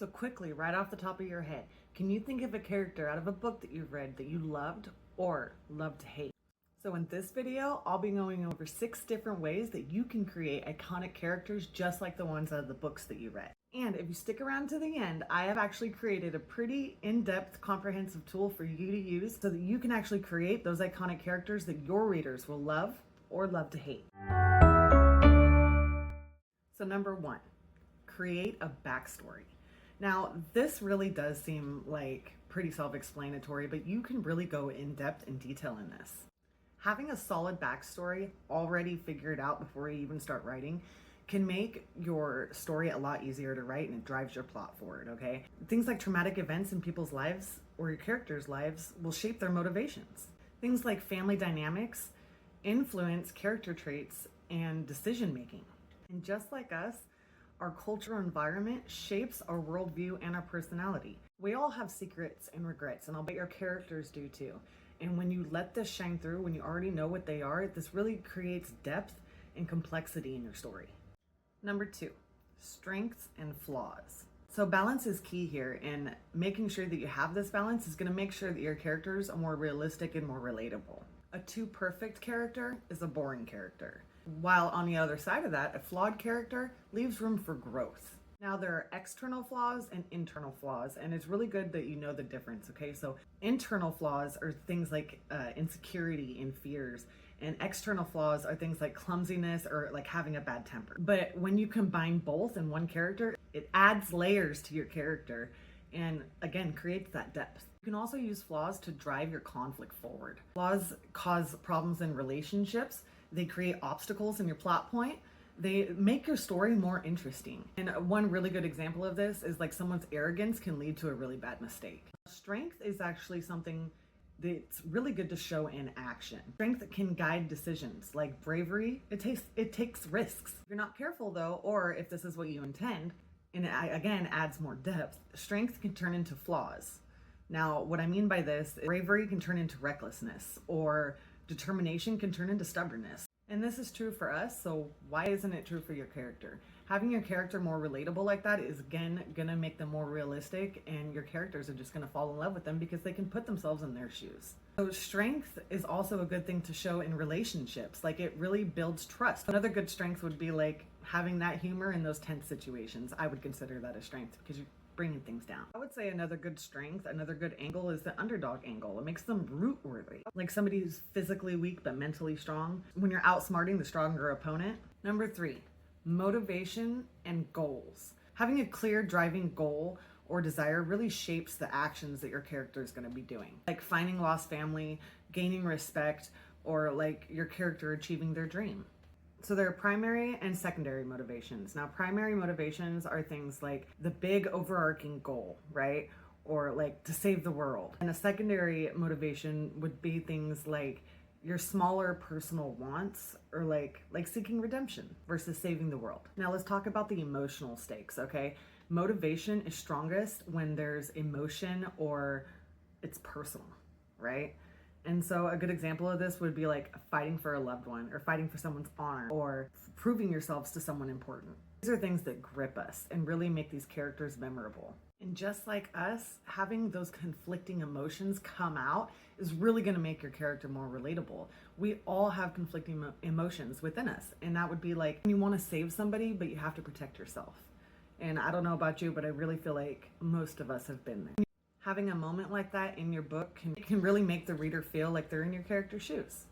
So quickly, right off the top of your head, can you think of a character out of a book that you've read that you loved or loved to hate? So in this video, I'll be going over 6 different ways that you can create iconic characters just like the ones out of the books that you read. And if you stick around to the end, I have actually created a pretty in-depth, comprehensive tool for you to use so that you can actually create those iconic characters that your readers will love or love to hate. So number 1, create a backstory. Now, this really does seem like pretty self-explanatory, but you can really go in depth and detail in this. Having a solid backstory already figured out before you even start writing can make your story a lot easier to write, and it drives your plot forward, okay? Things like traumatic events in people's lives or your characters' lives will shape their motivations. Things like family dynamics influence character traits and decision making. And just like us, our cultural environment shapes our worldview and our personality. We all have secrets and regrets, and I'll bet your characters do too. And when you let this shine through, when you already know what they are, this really creates depth and complexity in your story. Number 2, strengths and flaws. So balance is key here, and making sure that you have this balance is going to make sure that your characters are more realistic and more relatable. A too perfect character is a boring character, while on the other side of that, a flawed character leaves room for growth. Now, there are external flaws and internal flaws, and it's really good that you know the difference, okay? So internal flaws are things like insecurity and fears, and external flaws are things like clumsiness or like having a bad temper. But when you combine both in one character, it adds layers to your character and again creates that depth. You can also use flaws to drive your conflict forward. Flaws cause problems in relationships. They create obstacles in your plot point. They make your story more interesting. And one really good example of this is like someone's arrogance can lead to a really bad mistake. Strength is actually something that's really good to show in action. Strength can guide decisions, like bravery. It takes risks. If you're not careful though, or if this is what you intend, and it again adds more depth, strength can turn into flaws. Now, what I mean by this, bravery can turn into recklessness, or determination can turn into stubbornness. And this is true for us, so why isn't it true for your character? Having your character more relatable like that is again gonna make them more realistic, and your characters are just gonna fall in love with them because they can put themselves in their shoes. So strength is also a good thing to show in relationships. Like, it really builds trust. Another good strength would be like having that humor in those tense situations. I would consider that a strength because you're bringing things down. I would say another good strength, another good angle is the underdog angle. It makes them root worthy. Like somebody who's physically weak but mentally strong when you're outsmarting the stronger opponent. Number 3, motivation and goals. Having a clear driving goal or desire really shapes the actions that your character is going to be doing. Like finding lost family, gaining respect, or like your character achieving their dream. So there are primary and secondary motivations. Now, primary motivations are things like the big overarching goal, right? Or like to save the world. And a secondary motivation would be things like your smaller personal wants, or like seeking redemption versus saving the world. Now let's talk about the emotional stakes, okay? Motivation is strongest when there's emotion or it's personal, right? And so a good example of this would be like fighting for a loved one, or fighting for someone's honor, or proving yourselves to someone important. These are things that grip us and really make these characters memorable. And just like us, having those conflicting emotions come out is really going to make your character more relatable. We all have conflicting emotions within us. And that would be like when you want to save somebody, but you have to protect yourself. And I don't know about you, but I really feel like most of us have been there. Having a moment like that in your book can really make the reader feel like they're in your character's shoes.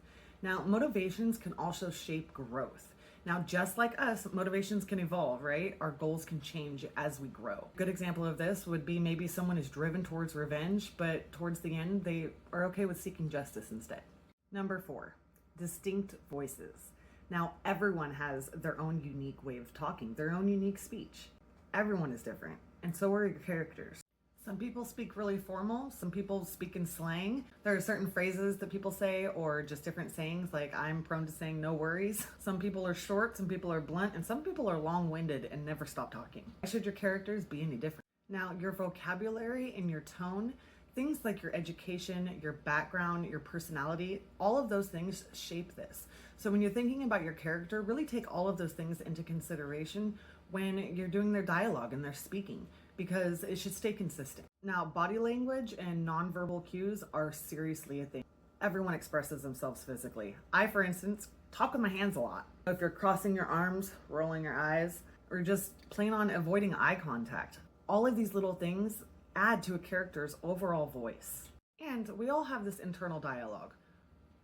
Now, motivations can also shape growth. Now, just like us, motivations can evolve, right? Our goals can change as we grow. A good example of this would be maybe someone is driven towards revenge, but towards the end, they are okay with seeking justice instead. Number 4, distinct voices. Now, everyone has their own unique way of talking, their own unique speech. Everyone is different, and so are your characters. Some people speak really formal, some people speak in slang. There are certain phrases that people say, or just different sayings, like I'm prone to saying no worries. Some people are short, some people are blunt, and some people are long-winded and never stop talking. Why should your characters be any different? Now, your vocabulary and your tone, things like your education, your background, your personality, all of those things shape this. So when you're thinking about your character, really take all of those things into consideration when you're doing their dialogue and their speaking, because it should stay consistent. Now, body language and nonverbal cues are seriously a thing. Everyone expresses themselves physically. I, for instance, talk with my hands a lot. If you're crossing your arms, rolling your eyes, or just plain on avoiding eye contact, all of these little things add to a character's overall voice. And we all have this internal dialogue.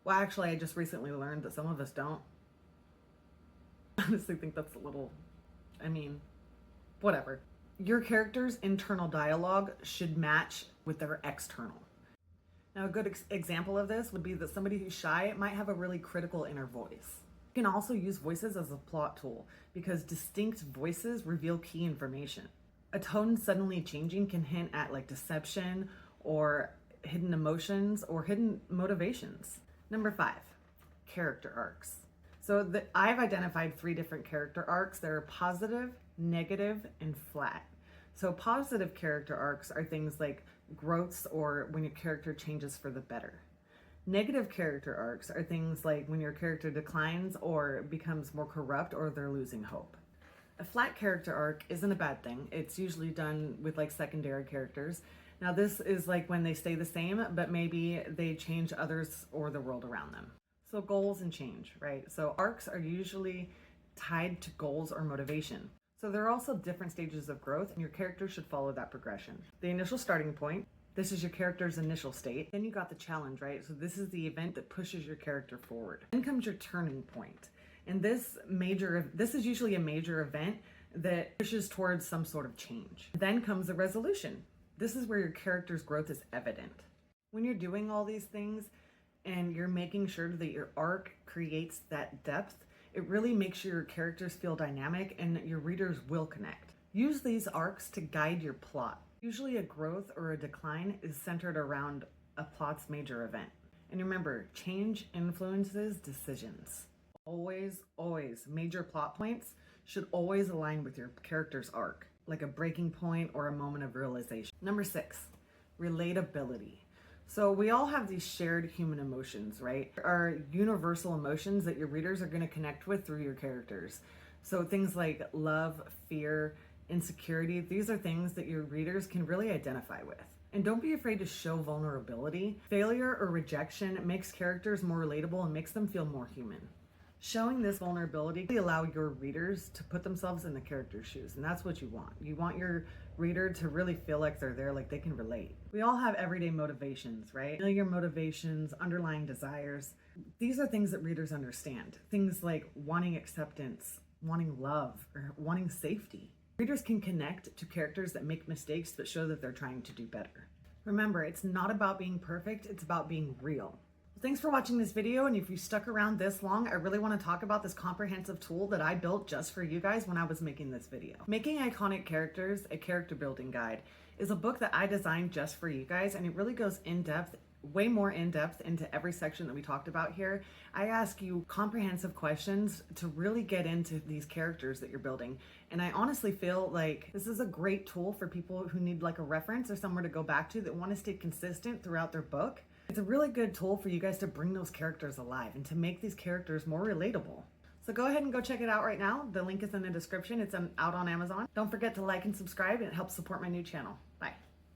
Well, actually, I just recently learned that some of us don't. I honestly think that's a little, whatever. Your character's internal dialogue should match with their external. Now, a good example of this would be that somebody who's shy might have a really critical inner voice. You can also use voices as a plot tool because distinct voices reveal key information. A tone suddenly changing can hint at like deception or hidden emotions or hidden motivations. Number 5, character arcs. So I've identified 3 different character arcs. There are positive, negative, and flat. So positive character arcs are things like growths or when your character changes for the better. Negative character arcs are things like when your character declines or becomes more corrupt or they're losing hope. A flat character arc isn't a bad thing. It's usually done with like secondary characters. Now this is like when they stay the same, but maybe they change others or the world around them. So goals and change, right? So arcs are usually tied to goals or motivation. So there are also different stages of growth and your character should follow that progression. The initial starting point, this is your character's initial state. Then you got the challenge, right? So this is the event that pushes your character forward. Then comes your turning point. And this is usually a major event that pushes towards some sort of change. Then comes the resolution. This is where your character's growth is evident. When you're doing all these things and you're making sure that your arc creates that depth, it really makes your characters feel dynamic and your readers will connect. Use these arcs to guide your plot. Usually a growth or a decline is centered around a plot's major event. And remember, change influences decisions. Always, major plot points should always align with your character's arc, like a breaking point or a moment of realization. Number 6, relatability. So we all have these shared human emotions, right? There are universal emotions that your readers are going to connect with through your characters. So things like love, fear, insecurity, these are things that your readers can really identify with. And don't be afraid to show vulnerability. Failure or rejection makes characters more relatable and makes them feel more human. Showing this vulnerability will allow your readers to put themselves in the character's shoes, and that's what you want. You want your reader to really feel like they're there, like they can relate. We all have everyday motivations, right? Familiar motivations, underlying desires. These are things that readers understand. Things like wanting acceptance, wanting love, or wanting safety. Readers can connect to characters that make mistakes but show that they're trying to do better. Remember, it's not about being perfect, it's about being real. Thanks for watching this video, and if you stuck around this long, I really want to talk about this comprehensive tool that I built just for you guys when I was making this video. Making Iconic Characters, a character building guide, is a book that I designed just for you guys, and it really goes in depth, way more in depth into every section that we talked about here. I ask you comprehensive questions to really get into these characters that you're building, and I honestly feel like this is a great tool for people who need like a reference or somewhere to go back to that want to stay consistent throughout their book. It's a really good tool for you guys to bring those characters alive and to make these characters more relatable. So go ahead and go check it out right now. The link is in the description. It's out on Amazon. Don't forget to like and subscribe. It helps support my new channel.